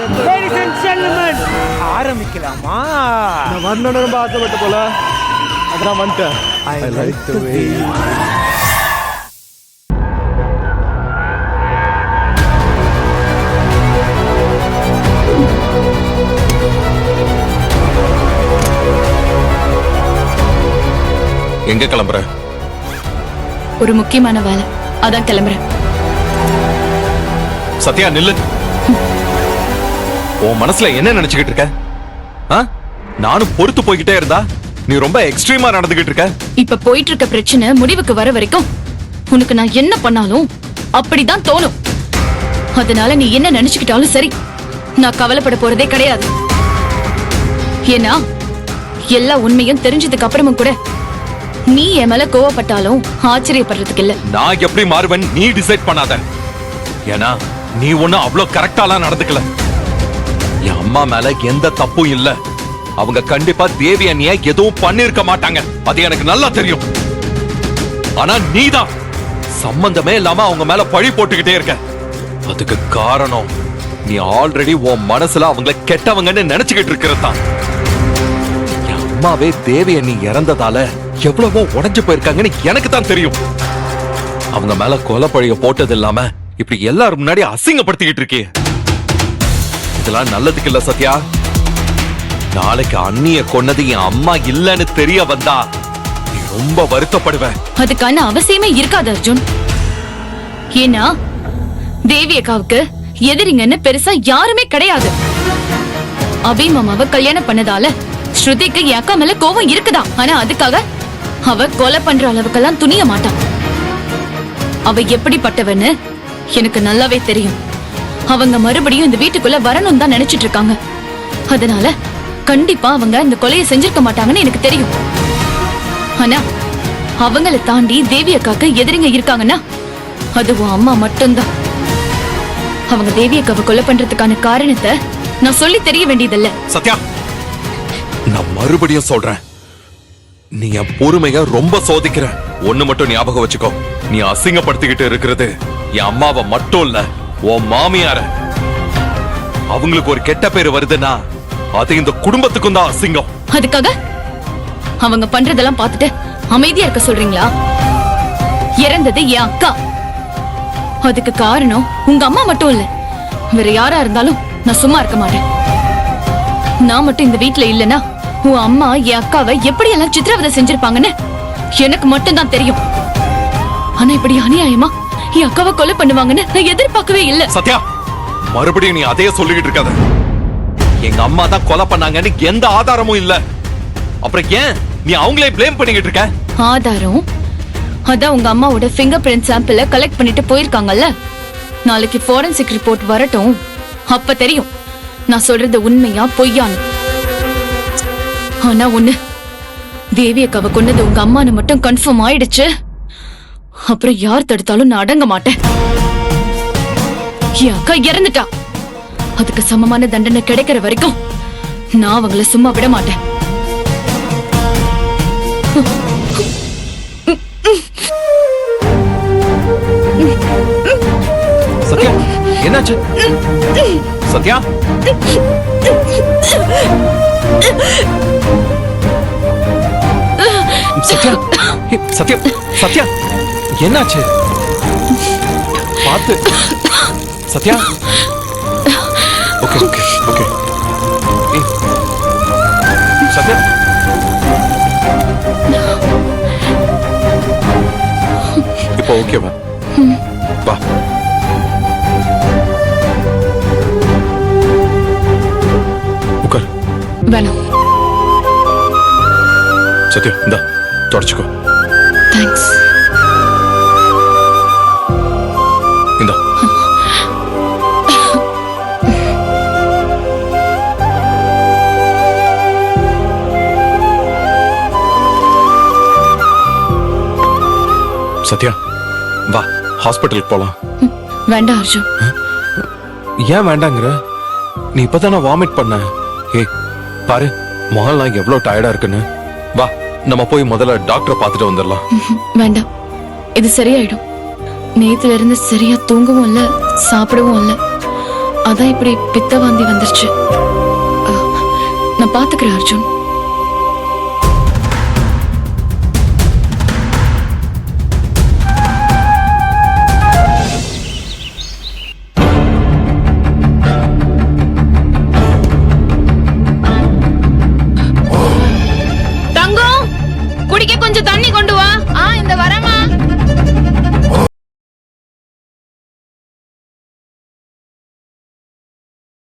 Ladies and gentlemen, ஆரம்பிக்கலாமா? நான் வரணும்னு ரொம்ப ஆசைப்பட்ட போல அதான் வந்துட்டேன். I like the way. எங்க கிளம்புற? ஒரு முக்கியமான வேலை, அதான் கிளம்புறேன். சத்யா நில்லு. உன் மனசுல என்ன நினைச்சுக்கிட்டு இருக்க? நானும் பொறுத்து போய்கிட்டே இருந்தா நீ ரொம்ப எக்ஸ்ட்ரீமா நடந்துகிட்டு இருக்க. இப்ப போயிட்டு இருக்க பிரச்சனை முடிவுக்கு வர வரைக்கும் உனக்கு நான் என்ன பண்ணாலும் அப்படிதான் தோணும். அதனால நீ என்ன நினைச்சுக்கிட்டாலும் சரி, நான் கவலைப்பட போறதே கிடையாது. ஏன்னா எல்லா உண்மையும் தெரிஞ்சதுக்கு அப்புறமும் கூட நீ என் மேல கோவப்பட்டாலும் ஆச்சரியப்படுறதுக்கு இல்ல. நான் எப்படி மாறுவேன் நீ டிசைட் பண்ணாத. ஏன்னா நீ ஒண்ணு அவ்வளவு கரெக்டாலாம் நடந்துக்கல. என் அம்மா மேல எந்த தப்பும் இல்ல. அவங்க கண்டிப்பா தேவி அண்ணிய எதுவும் பண்ணிருக்க மாட்டாங்க, அது எனக்கு நல்லா தெரியும். ஆனா நீதான் சம்பந்தமே இல்லாம அவங்க மேல பழி போட்டுக்கிட்டே இருக்க. அதுக்கு காரணம் நீ ஆல்ரெடி உன் மனசுல அவங்கள கெட்டவங்கன்னு நினைச்சுக்கிட்டு இருக்கிறதான். என் அம்மாவே தேவி அண்ணி இறந்ததால எவ்வளவோ உடைஞ்சு போயிருக்காங்கன்னு எனக்கு தான் தெரியும். அவங்க மேல கொலை பழிய போட்டது இல்லாம இப்படி எல்லாரும் முன்னாடி அசிங்கப்படுத்திக்கிட்டு இருக்கே. இதெல்லாம் நல்லதுக்கு இல்ல சத்யா. நாளைக்கு அண்ணிய கொன்னது என் அம்மா இல்லன்னு தெரிய வந்தா நீ ரொம்ப வருத்தப்படுவ. அதுக்கான அவசியமே இருக்காது அர்ஜுன். ஏன்னா தேவி அக்காவுக்கு எதிரிங்கன்னு பெருசா யாருமே கிடையாது. அபி மாமாவை கல்யாணம் பண்ணதால ஸ்ருதிக்கு என் அக்கா மேல கோவம் இருக்குதா. ஆனா அதுக்காக அவ கொலை பண்ற அளவுக்கெல்லாம் துணிய மாட்டான். அவ எப்படிப்பட்டவன்னு எனக்கு நல்லாவே தெரியும். அவங்க மறுபடியும் இந்த வீட்டுக்குள்ள வரணும் தான் நினைச்சிட்டு இருக்காங்க. அதனால கண்டிப்பா அவங்க இந்த கொலையை செஞ்சிருக்க மாட்டாங்கன்னு எனக்கு தெரியும். ஆனா அவங்களை தாண்டி தேவி அக்காக்கு எதிரிங்க இருக்காங்கன்னா அது உன் அம்மா மட்டும்தான். அவங்க தேவி அக்காவை கொலை பண்றதுக்கான காரணத்தை நான் சொல்லி தெரிய வேண்டியதில்ல. சத்யா, நான் மறுபடியும் சொல்றேன், நீ என் பொறுமைய ரொம்ப சோதிக்கிற. ஒண்ணு மட்டும் ஞாபகம் வச்சுக்கோ, நீ அசிங்கப்படுத்திக்கிட்டு இருக்கிறது என் அம்மாவை மட்டும் இல்ல, உன் மாமியார. அவங்களுக்கு ஒரு கெட்ட பேரு வருதுன்னா அது இந்த குடும்பத்துக்கும் தான் அசிங்கம். அதுக்காக அவங்க பண்றதெல்லாம் பார்த்துட்டு அமைதியா இருக்க சொல்றீங்களா? இறந்தது என் அக்கா. அதுக்கு காரணம் உங்க அம்மா மட்டும் இல்ல, வேற யாரா இருந்தாலும் நான் சும்மா இருக்க மாட்டேன். நான் மட்டும் இந்த வீட்டுல இல்லனா உன் அம்மா என் அக்காவை எப்படி எல்லாம் சித்திரவதை செஞ்சிருப்பாங்கன்னு எனக்கு மட்டும் தான் தெரியும். ஆனா இப்படி அநியாயமா என் அக்காவை கொலை பண்ணுவாங்கன்னு நான் எதிர்பார்க்கவே இல்ல. சத்யா, மறுபடியும் நீ அதையே சொல்லிக்கிட்டு இருக்காத. எங்க அம்மா தான் கொலை பண்ணாங்கன்னு எந்த ஆதாரமும் இல்ல. அப்புறம் ஏன் நீ அவங்களே ப்ளேம் பண்ணிக்கிட்டு இருக்க? ஆதாரம் அதான் உங்க அம்மாவோட ஃபிங்கர் பிரிண்ட் சாம்பிள கலெக்ட் பண்ணிட்டு போயிருக்காங்கல்ல. நாளைக்கு ஃபோரன்சிக் ரிப்போர்ட் வரட்டும், அப்ப தெரியும் நான் சொல்றது உண்மையா பொய்யான்னு. ஆனா ஒண்ணு, தேவி அக்காவை கொன்னது உங்க அம்மானு மட்டும் கன்ஃபார்ம் ஆயிடுச்சு. அப்புறம் யார் தடுத்தாலும் நான் அடங்க மாட்டேன். என் அக்கா இறந்துட்டா, அதுக்கு சமமான தண்டனை கிடைக்கிற வரைக்கும் நான் அவங்கள சும்மா விட மாட்டேன். சத்யா, என்னாச்சு? சத்யா, சத்யா, சத்யா, சத்யா, என்னாச்சு? பார்த்து. Sathya, okay okay okay. Sathya, இப்போ ஓகேவா? வா. உட்கார். வேணாம். சத்யா, இந்தா தொடச்சுக்கோ. தேங்க்ஸ். இந்தா. சத்யா, வா ஹாஸ்பிட்டலுக்கு போலாம். வேண்டாம் அர்ஜுன். ஏன் வேண்டாங்கிற? நீ இப்பதானே வாமிட் பண்ண. ஏய் பாரு, முகல்லாம் எவ்வளவு டயர்டா இருக்குன்னு. வா நம்ம போய் முதல்ல டாக்டரை பார்த்துட்டு வந்துடலாம். வேண்டாம், இது சரியாயிடும். நேத்துல இருந்து சரியா தூங்கவும் இல்ல, சாப்பிடவும் இல்ல. அதான் இப்படி பித்த வாந்தி வந்துருச்சு. நான் பாத்துக்கிறேன் அர்ஜுன்.